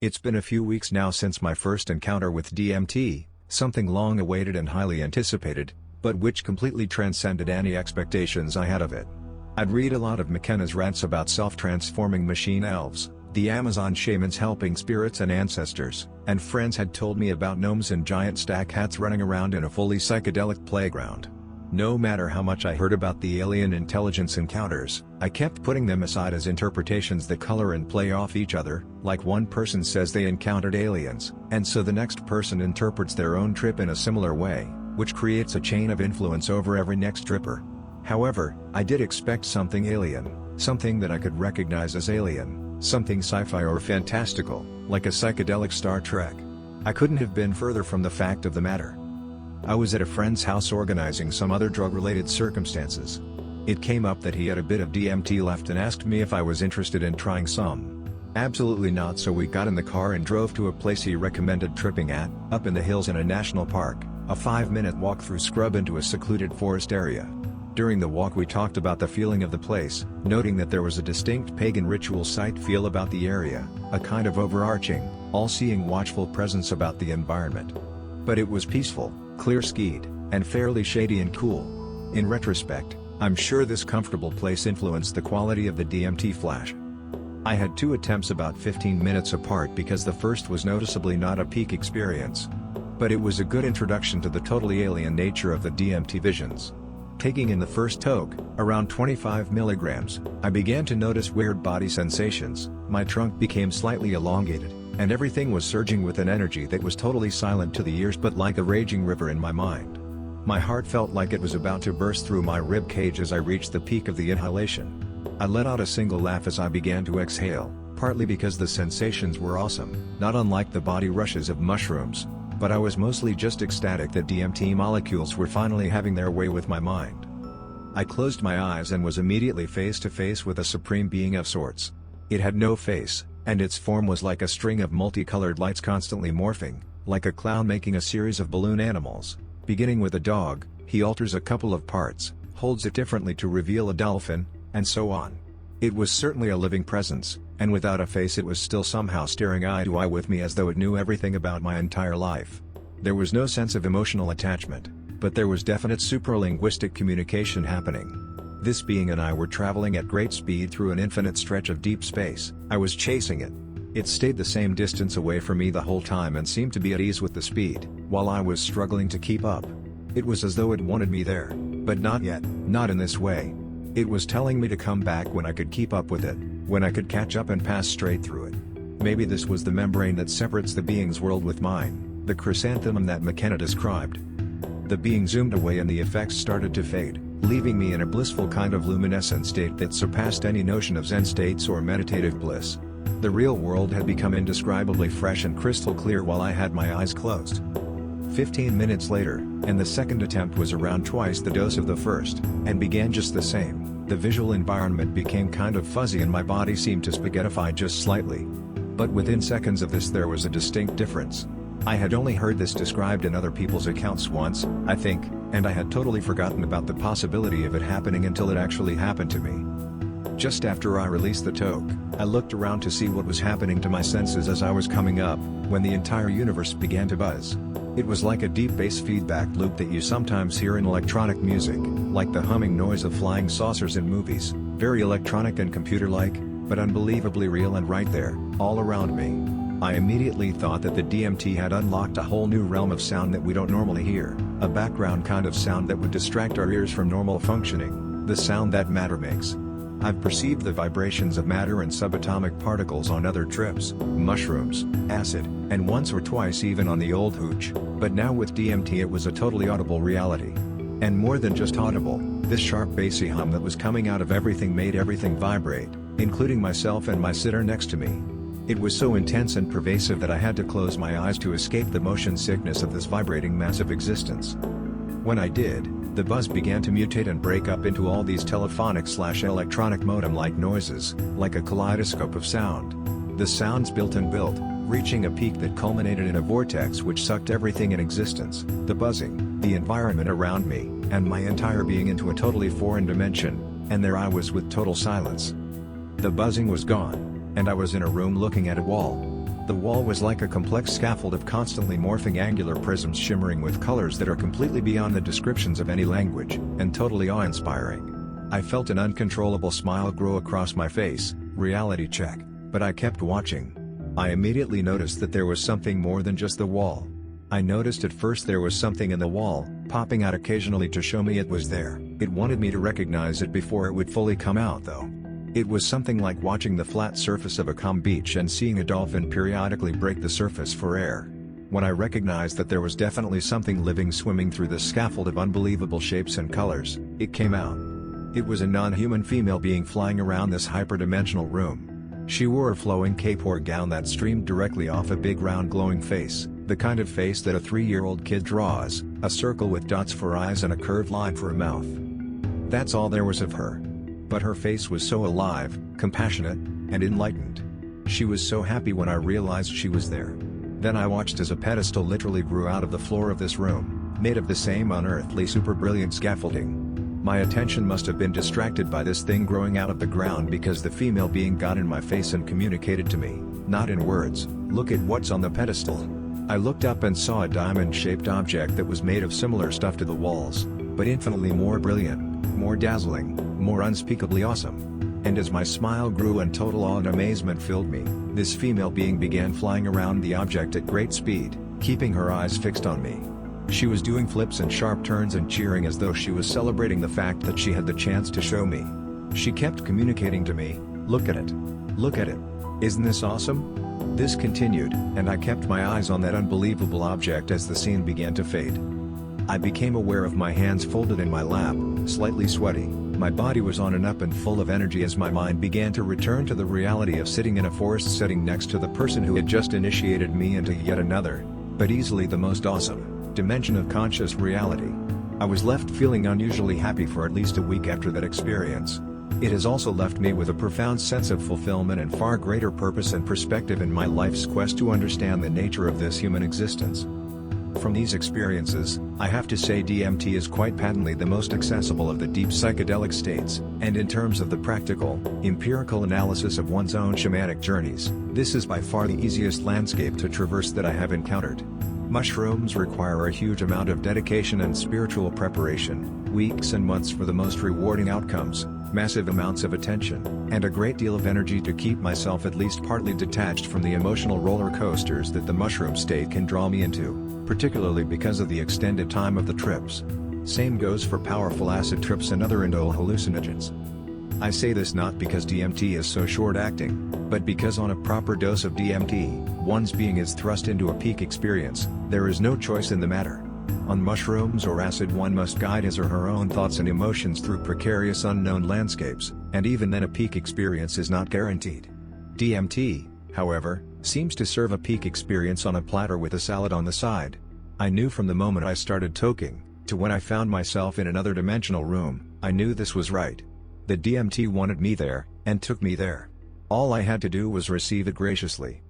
It's been a few weeks now since my first encounter with DMT, something long awaited and highly anticipated, but which completely transcended any expectations I had of it. I'd read a lot of McKenna's rants about self-transforming machine elves, the Amazon shamans helping spirits and ancestors, and friends had told me about gnomes in giant stack hats running around in a fully psychedelic playground. No matter how much I heard about the alien intelligence encounters, I kept putting them aside as interpretations that color and play off each other, like one person says they encountered aliens, and so the next person interprets their own trip in a similar way, which creates a chain of influence over every next tripper. However, I did expect something alien, something that I could recognize as alien, something sci-fi or fantastical, like a psychedelic Star Trek. I couldn't have been further from the fact of the matter. I was at a friend's house organizing some other drug-related circumstances. It came up that he had a bit of DMT left and asked me if I was interested in trying some. Absolutely not, so we got in the car and drove to a place he recommended tripping at, up in the hills in a national park, a 5-minute walk through scrub into a secluded forest area. During the walk we talked about the feeling of the place, noting that there was a distinct pagan ritual site feel about the area, a kind of overarching, all-seeing watchful presence about the environment. But it was peaceful, clear-skied, and fairly shady and cool. In retrospect, I'm sure this comfortable place influenced the quality of the DMT flash. I had 2 attempts about 15 minutes apart because the first was noticeably not a peak experience. But it was a good introduction to the totally alien nature of the DMT visions. Taking in the first toke, around 25 milligrams, I began to notice weird body sensations, my trunk became slightly elongated, and everything was surging with an energy that was totally silent to the ears but like a raging river in my mind. My heart felt like it was about to burst through my rib cage as I reached the peak of the inhalation. I let out a single laugh as I began to exhale, partly because the sensations were awesome, not unlike the body rushes of mushrooms, but I was mostly just ecstatic that DMT molecules were finally having their way with my mind. I closed my eyes and was immediately face to face with a supreme being of sorts. It had no face, and its form was like a string of multicolored lights constantly morphing, like a clown making a series of balloon animals. Beginning with a dog, he alters a couple of parts, holds it differently to reveal a dolphin, and so on. It was certainly a living presence, and without a face it was still somehow staring eye to eye with me as though it knew everything about my entire life. There was no sense of emotional attachment, but there was definite supralinguistic communication happening. This being and I were traveling at great speed through an infinite stretch of deep space. I was chasing it. It stayed the same distance away from me the whole time and seemed to be at ease with the speed, while I was struggling to keep up. It was as though it wanted me there, but not yet, not in this way. It was telling me to come back when I could keep up with it, when I could catch up and pass straight through it. Maybe this was the membrane that separates the being's world with mine, the chrysanthemum that McKenna described. The being zoomed away and the effects started to fade, leaving me in a blissful kind of luminescent state that surpassed any notion of Zen states or meditative bliss. The real world had become indescribably fresh and crystal clear while I had my eyes closed. 15 minutes later, and the second attempt was around twice the dose of the first, and began just the same. The visual environment became kind of fuzzy and my body seemed to spaghettify just slightly. But within seconds of this there was a distinct difference. I had only heard this described in other people's accounts once, I think, and I had totally forgotten about the possibility of it happening until it actually happened to me. Just after I released the toke, I looked around to see what was happening to my senses as I was coming up, when the entire universe began to buzz. It was like a deep bass feedback loop that you sometimes hear in electronic music, like the humming noise of flying saucers in movies, very electronic and computer-like, but unbelievably real and right there, all around me. I immediately thought that the DMT had unlocked a whole new realm of sound that we don't normally hear, a background kind of sound that would distract our ears from normal functioning, the sound that matter makes. I've perceived the vibrations of matter and subatomic particles on other trips, mushrooms, acid, and once or twice even on the old hooch, but now with DMT it was a totally audible reality. And more than just audible, this sharp bassy hum that was coming out of everything made everything vibrate, including myself and my sitter next to me. It was so intense and pervasive that I had to close my eyes to escape the motion sickness of this vibrating mass of existence. When I did, the buzz began to mutate and break up into all these telephonic/electronic modem-like noises, like a kaleidoscope of sound. The sounds built and built, reaching a peak that culminated in a vortex which sucked everything in existence, the buzzing, the environment around me, and my entire being into a totally foreign dimension, and there I was with total silence. The buzzing was gone, and I was in a room looking at a wall. The wall was like a complex scaffold of constantly morphing angular prisms shimmering with colors that are completely beyond the descriptions of any language, and totally awe-inspiring. I felt an uncontrollable smile grow across my face, reality check, but I kept watching. I immediately noticed that there was something more than just the wall. I noticed at first there was something in the wall, popping out occasionally to show me it was there. It wanted me to recognize it before it would fully come out though. It was something like watching the flat surface of a calm beach and seeing a dolphin periodically break the surface for air. When I recognized that there was definitely something living swimming through this scaffold of unbelievable shapes and colors, it came out. It was a non-human female being flying around this hyperdimensional room. She wore a flowing cape or gown that streamed directly off a big round glowing face, the kind of face that a 3-year-old kid draws, a circle with dots for eyes and a curved line for a mouth. That's all there was of her. But her face was so alive, compassionate, and enlightened. She was so happy when I realized she was there. Then I watched as a pedestal literally grew out of the floor of this room, made of the same unearthly super brilliant scaffolding. My attention must have been distracted by this thing growing out of the ground because the female being got in my face and communicated to me, not in words, "Look at what's on the pedestal." I looked up and saw a diamond-shaped object that was made of similar stuff to the walls, but infinitely more brilliant, more dazzling, more unspeakably awesome. And as my smile grew and total awe and amazement filled me, this female being began flying around the object at great speed, keeping her eyes fixed on me. She was doing flips and sharp turns and cheering as though she was celebrating the fact that she had the chance to show me. She kept communicating to me, "Look at it. Look at it. Isn't this awesome?" This continued, and I kept my eyes on that unbelievable object as the scene began to fade. I became aware of my hands folded in my lap, slightly sweaty. My body was on and up and full of energy as my mind began to return to the reality of sitting in a forest setting next to the person who had just initiated me into yet another, but easily the most awesome, dimension of conscious reality. I was left feeling unusually happy for at least a week after that experience. It has also left me with a profound sense of fulfillment and far greater purpose and perspective in my life's quest to understand the nature of this human existence. From these experiences, I have to say DMT is quite patently the most accessible of the deep psychedelic states, and in terms of the practical, empirical analysis of one's own shamanic journeys, this is by far the easiest landscape to traverse that I have encountered. Mushrooms require a huge amount of dedication and spiritual preparation, weeks and months for the most rewarding outcomes, massive amounts of attention, and a great deal of energy to keep myself at least partly detached from the emotional roller coasters that the mushroom state can draw me into, particularly because of the extended time of the trips. Same goes for powerful acid trips and other indole hallucinogens. I say this not because DMT is so short-acting, but because on a proper dose of DMT, one's being is thrust into a peak experience. There is no choice in the matter. On mushrooms or acid one must guide his or her own thoughts and emotions through precarious unknown landscapes, and even then a peak experience is not guaranteed. DMT, however, seems to serve a peak experience on a platter with a salad on the side. I knew from the moment I started toking, to when I found myself in another dimensional room, I knew this was right. The DMT wanted me there, and took me there. All I had to do was receive it graciously.